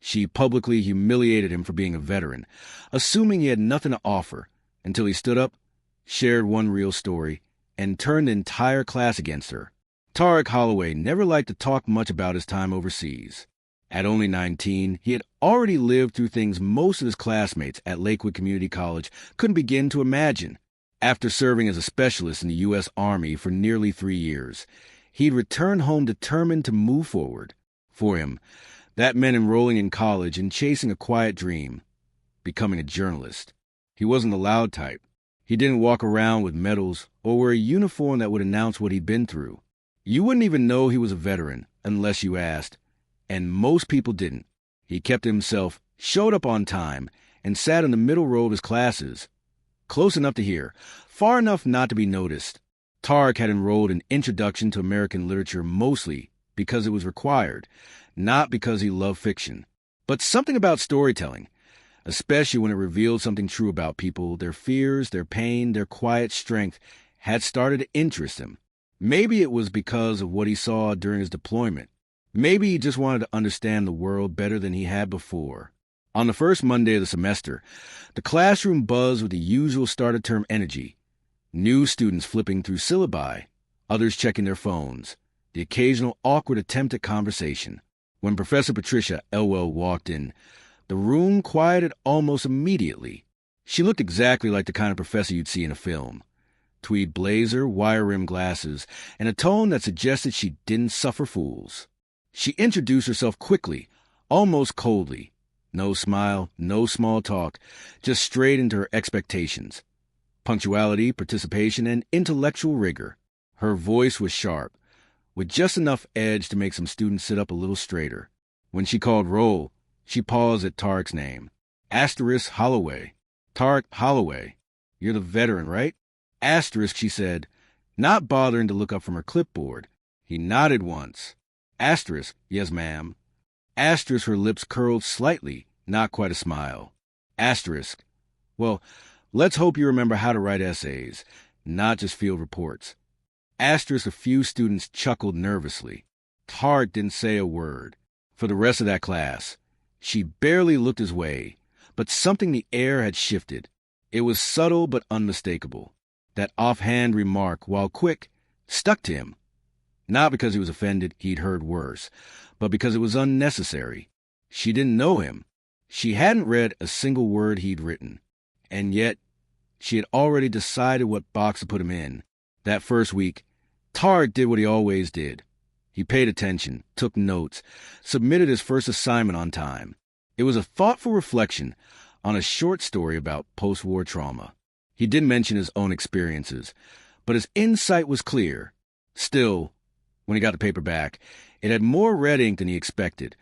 She publicly humiliated him for being a veteran, assuming he had nothing to offer, until he stood up, shared one real story, and turned the entire class against her. Tariq Holloway never liked to talk much about his time overseas. At only 19, he had already lived through things most of his classmates at Lakewood Community College couldn't begin to imagine. After serving as a specialist in the U.S. Army for nearly 3 years, he'd returned home determined to move forward. For him, that meant enrolling in college and chasing a quiet dream, becoming a journalist. He wasn't the loud type. He didn't walk around with medals or wear a uniform that would announce what he'd been through. You wouldn't even know he was a veteran unless you asked, and most people didn't. He kept himself, showed up on time, and sat in the middle row of his classes, close enough to hear, far enough not to be noticed. Tariq had enrolled in Introduction to American Literature mostly because it was required, not because he loved fiction. But something about storytelling, especially when it revealed something true about people, their fears, their pain, their quiet strength, had started to interest him. Maybe it was because of what he saw during his deployment. Maybe he just wanted to understand the world better than he had before. On the first Monday of the semester, the classroom buzzed with the usual start-of-term energy. New students flipping through syllabi, others checking their phones, the occasional awkward attempt at conversation. When Professor Patricia Elwell walked in, the room quieted almost immediately. She looked exactly like the kind of professor you'd see in a film. Tweed blazer, wire-rimmed glasses, and a tone that suggested she didn't suffer fools. She introduced herself quickly, almost coldly. No smile, no small talk, just straight into her expectations. Punctuality, participation, and intellectual rigor. Her voice was sharp, with just enough edge to make some students sit up a little straighter. When she called roll, she paused at Tariq's name. Asterisk Holloway. Tariq Holloway. You're the veteran, right? Asterisk, she said, not bothering to look up from her clipboard. He nodded once. Asterisk, yes, ma'am. Asterisk, her lips curled slightly, not quite a smile. Asterisk, well, let's hope you remember how to write essays, not just field reports. Asterisk, a few students chuckled nervously. Tariq didn't say a word. For the rest of that class, she barely looked his way, but something in the air had shifted. It was subtle but unmistakable. That offhand remark, while quick, stuck to him. Not because he was offended he'd heard worse, but because it was unnecessary. She didn't know him. She hadn't read a single word he'd written. And yet, she had already decided what box to put him in. That first week, Tariq did what he always did. He paid attention, took notes, submitted his first assignment on time. It was a thoughtful reflection on a short story about post-war trauma. He didn't mention his own experiences, but his insight was clear. Still, when he got the paper back, it had more red ink than he expected.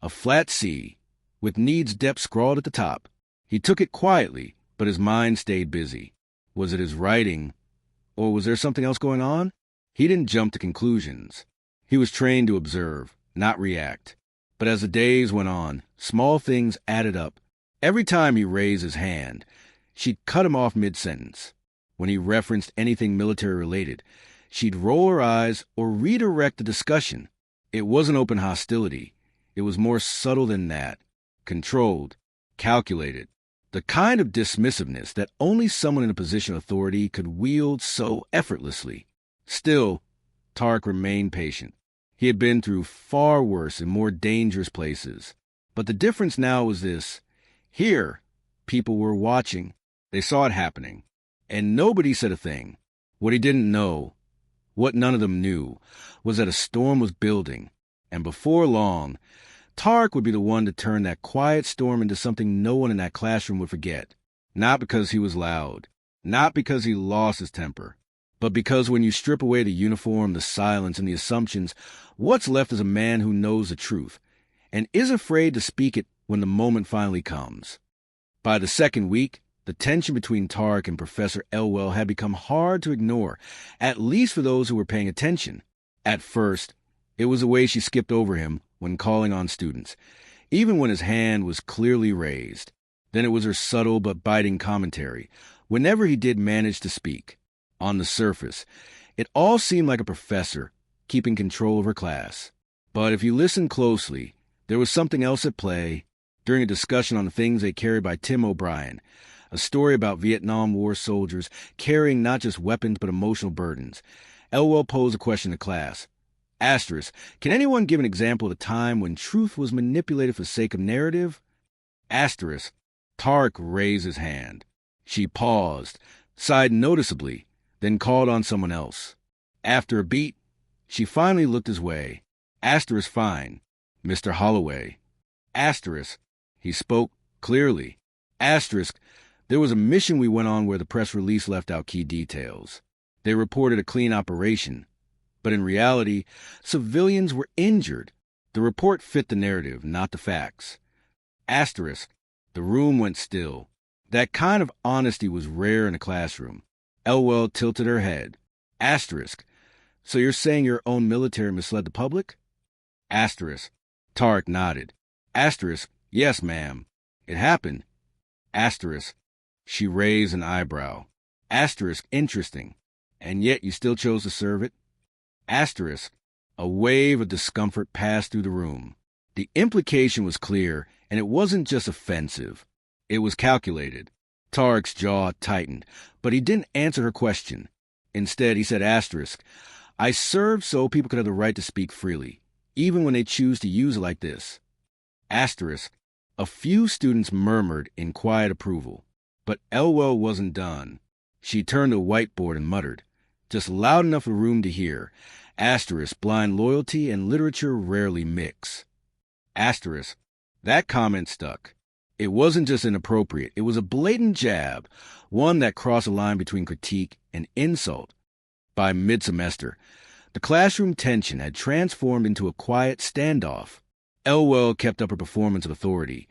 A flat C, with needs depth scrawled at the top. He took it quietly, but his mind stayed busy. Was it his writing, or was there something else going on? He didn't jump to conclusions. He was trained to observe, not react. But as the days went on, small things added up. Every time he raised his hand, she'd cut him off mid-sentence. When he referenced anything military-related, she'd roll her eyes or redirect the discussion. It wasn't open hostility. It was more subtle than that. Controlled, calculated. The kind of dismissiveness that only someone in a position of authority could wield so effortlessly. Still, Tariq remained patient. He had been through far worse and more dangerous places. But the difference now was this. Here, people were watching. They saw it happening. And nobody said a thing. What he didn't know, what none of them knew, was that a storm was building. And before long, Tariq would be the one to turn that quiet storm into something no one in that classroom would forget. Not because he was loud. Not because he lost his temper. But because when you strip away the uniform, the silence, and the assumptions, what's left is a man who knows the truth and isn't afraid to speak it when the moment finally comes. By the second week, the tension between Tariq and Professor Elwell had become hard to ignore, at least for those who were paying attention. At first, it was the way she skipped over him when calling on students, even when his hand was clearly raised. Then it was her subtle but biting commentary, whenever he did manage to speak. On the surface, it all seemed like a professor keeping control of her class. But if you listened closely, there was something else at play, during a discussion on the things they carry by Tim O'Brien, a story about Vietnam War soldiers carrying not just weapons but emotional burdens. Elwell posed a question to class. Asterisk, can anyone give an example of a time when truth was manipulated for the sake of narrative? Asterisk, Tarek raised his hand. She paused, sighed noticeably, then called on someone else. After a beat, she finally looked his way. Asterisk, fine. Mr. Holloway. Asterisk, he spoke clearly. Asterisk, there was a mission we went on where the press release left out key details. They reported a clean operation, but in reality, civilians were injured. The report fit the narrative, not the facts. Asterisk, the room went still. That kind of honesty was rare in a classroom. Elwell tilted her head. Asterisk, so you're saying your own military misled the public? Asterisk, Tarek nodded. Asterisk, yes, ma'am. It happened. Asterisk, she raised an eyebrow. Asterisk, interesting. And yet you still chose to serve it? Asterisk, a wave of discomfort passed through the room. The implication was clear, and it wasn't just offensive. It was calculated. Tarek's jaw tightened, but he didn't answer her question. Instead, he said, asterisk, I served so people could have the right to speak freely, even when they choose to use it like this. Asterisk, a few students murmured in quiet approval, but Elwell wasn't done. She turned to a whiteboard and muttered, just loud enough for the room to hear, asterisk, blind loyalty and literature rarely mix. Asterisk, that comment stuck. It wasn't just inappropriate, it was a blatant jab, one that crossed a line between critique and insult. By mid-semester, the classroom tension had transformed into a quiet standoff. Elwell kept up her performance of authority,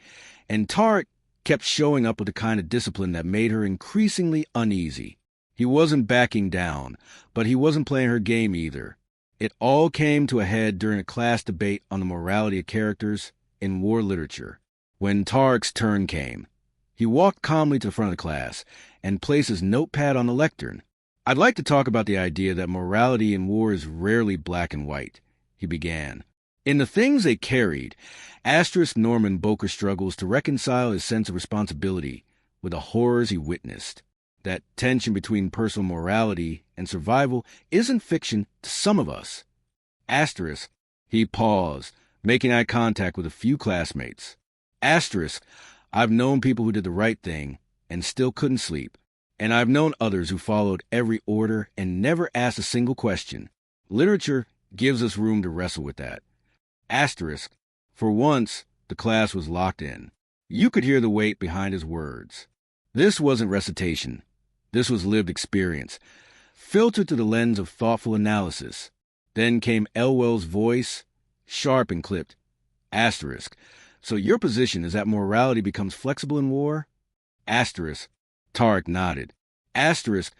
and Tarek kept showing up with the kind of discipline that made her increasingly uneasy. He wasn't backing down, but he wasn't playing her game either. It all came to a head during a class debate on the morality of characters in war literature. When Tarek's turn came, he walked calmly to the front of the class and placed his notepad on the lectern. I'd like to talk about the idea that morality in war is rarely black and white, he began. In The Things They Carried, asterisk Norman Boker struggles to reconcile his sense of responsibility with the horrors he witnessed. That tension between personal morality and survival isn't fiction to some of us. Asterisk, he paused, making eye contact with a few classmates. Asterisk, I've known people who did the right thing and still couldn't sleep, and I've known others who followed every order and never asked a single question. Literature gives us room to wrestle with that. Asterisk, for once, the class was locked in. You could hear the weight behind his words. This wasn't recitation. This was lived experience, filtered through the lens of thoughtful analysis. Then came Elwell's voice, sharp and clipped. Asterisk, so your position is that morality becomes flexible in war? Asterisk, Tarek nodded. Asterisk,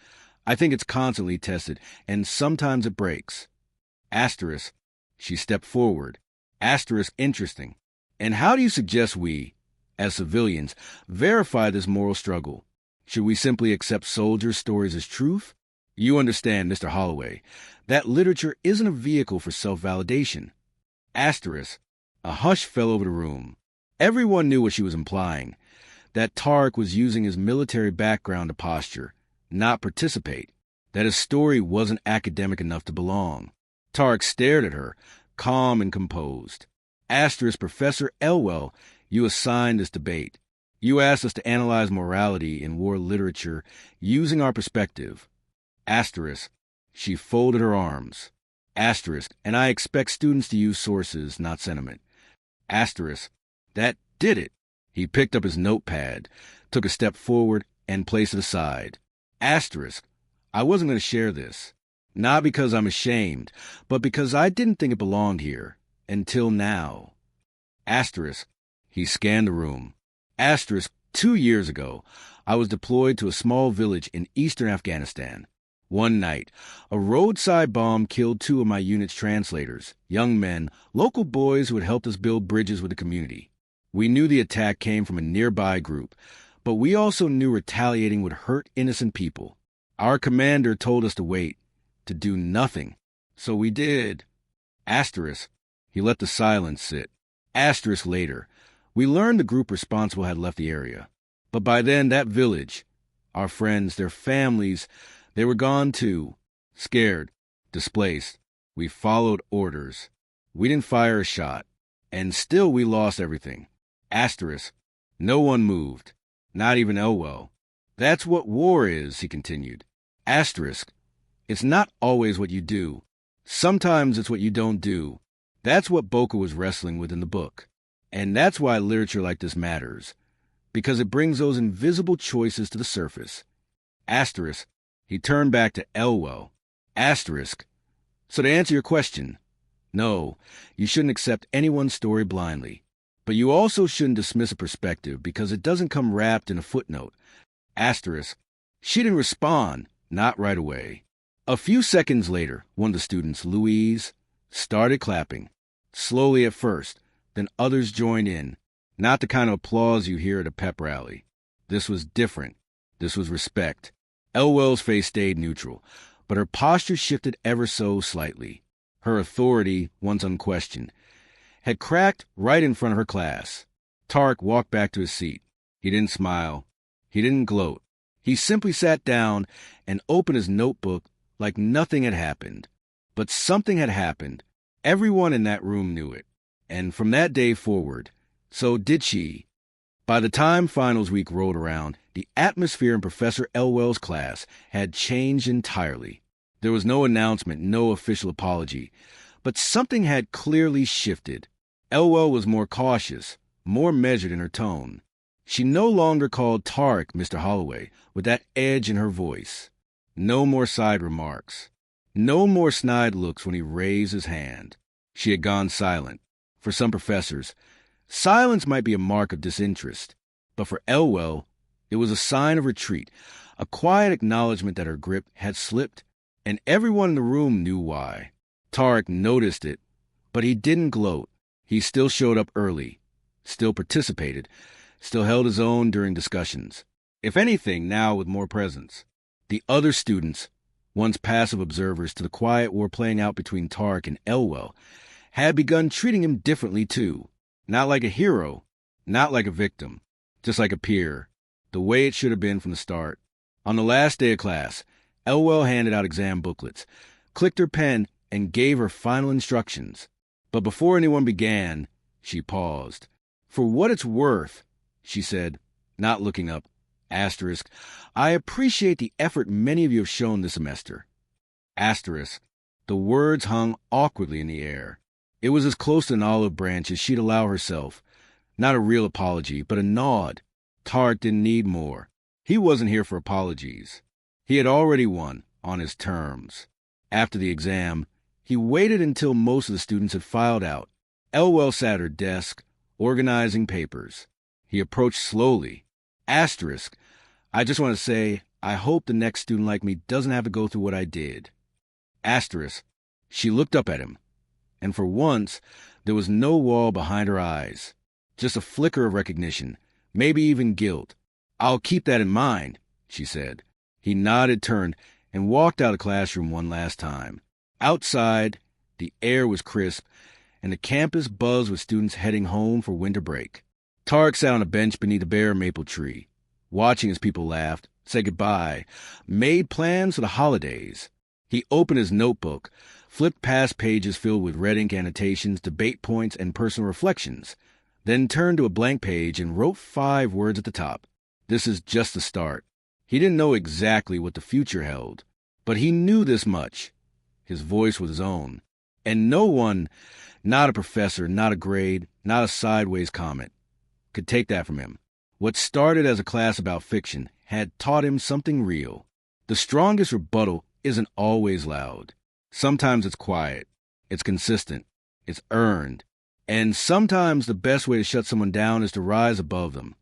I think it's constantly tested, and sometimes it breaks. Asterisk, she stepped forward. Asterisk, interesting. And how do you suggest we, as civilians, verify this moral struggle? Should we simply accept soldiers' stories as truth? You understand, Mr. Holloway, that literature isn't a vehicle for self-validation. Asterisk, a hush fell over the room. Everyone knew what she was implying, that Tarek was using his military background to posture, not participate, that his story wasn't academic enough to belong. Tarek stared at her, calm and composed. Asterisk, Professor Elwell, you assigned this debate. You asked us to analyze morality in war literature using our perspective. Asterisk, she folded her arms. Asterisk, and I expect students to use sources, not sentiment. Asterisk, that did it. He picked up his notepad, took a step forward, and placed it aside. Asterisk, I wasn't going to share this. Not because I'm ashamed, but because I didn't think it belonged here. Until now. Asterisk, he scanned the room. Asterisk, 2 years ago, I was deployed to a small village in eastern Afghanistan. One night, a roadside bomb killed 2 of my unit's translators, young men, local boys who had helped us build bridges with the community. We knew the attack came from a nearby group, but we also knew retaliating would hurt innocent people. Our commander told us to wait, to do nothing. So we did. Asterisk, he let the silence sit. Asterisk later, We learned the group responsible had left the area. But by then, that village, our friends, their families, they were gone too. Scared, displaced. We followed orders. We didn't fire a shot. And still we lost everything. Asterisk. No one moved. Not even Elwell. That's what war is, he continued. Asterisk. It's not always what you do. Sometimes it's what you don't do. That's what Boca was wrestling with in the book. And that's why literature like this matters. Because it brings those invisible choices to the surface. Asterisk. He turned back to Elwell. Asterisk. So to answer your question, no, you shouldn't accept anyone's story blindly. But you also shouldn't dismiss a perspective because it doesn't come wrapped in a footnote. Asterisk. She didn't respond, not right away. A few seconds later, one of the students, Louise, started clapping. Slowly at first, then others joined in. Not the kind of applause you hear at a pep rally. This was different. This was respect. Elwell's face stayed neutral, but her posture shifted ever so slightly. Her authority, once unquestioned, had cracked right in front of her class. Tarek walked back to his seat. He didn't smile. He didn't gloat. He simply sat down and opened his notebook like nothing had happened. But something had happened. Everyone in that room knew it. And from that day forward, so did she. By the time finals week rolled around, the atmosphere in Professor Elwell's class had changed entirely. There was no announcement, no official apology, but something had clearly shifted. Elwell was more cautious, more measured in her tone. She no longer called Tarek Mr. Holloway with that edge in her voice. No more side remarks. No more snide looks when he raised his hand. She had gone silent. For some professors, silence might be a mark of disinterest, but for Elwell, it was a sign of retreat, a quiet acknowledgement that her grip had slipped, and everyone in the room knew why. Tarek noticed it, but he didn't gloat. He still showed up early, still participated, still held his own during discussions. If anything, now with more presence. The other students, once passive observers to the quiet war playing out between Tarek and Elwell, had begun treating him differently too. Not like a hero, not like a victim, just like a peer, the way it should have been from the start. On the last day of class, Elwell handed out exam booklets, clicked her pen, and gave her final instructions. But before anyone began, she paused. For what it's worth, she said, not looking up, asterisk, I appreciate the effort many of you have shown this semester. Asterisk. The words hung awkwardly in the air. It was as close to an olive branch as she'd allow herself. Not a real apology, but a nod. Tarek didn't need more. He wasn't here for apologies. He had already won, on his terms. After the exam, he waited until most of the students had filed out. Elwell sat at her desk, organizing papers. He approached slowly. Asterisk. I just want to say, I hope the next student like me doesn't have to go through what I did. Asterisk. She looked up at him, and for once, there was no wall behind her eyes. Just a flicker of recognition, maybe even guilt. I'll keep that in mind, she said. He nodded, turned, and walked out of the classroom one last time. Outside, the air was crisp, and the campus buzzed with students heading home for winter break. Tarek sat on a bench beneath a bare maple tree, watching as people laughed, said goodbye, made plans for the holidays. He opened his notebook, flipped past pages filled with red ink annotations, debate points, and personal reflections, then turned to a blank page and wrote 5 words at the top. This is just the start. He didn't know exactly what the future held, but he knew this much. His voice was his own. And no one, not a professor, not a grade, not a sideways comment, could take that from him. What started as a class about fiction had taught him something real. The strongest rebuttal isn't always loud. Sometimes it's quiet, it's consistent, it's earned. And sometimes the best way to shut someone down is to rise above them,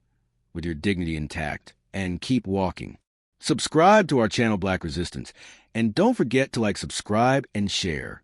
with your dignity intact, and keep walking. Subscribe to our channel Black Resistance, and don't forget to subscribe and share.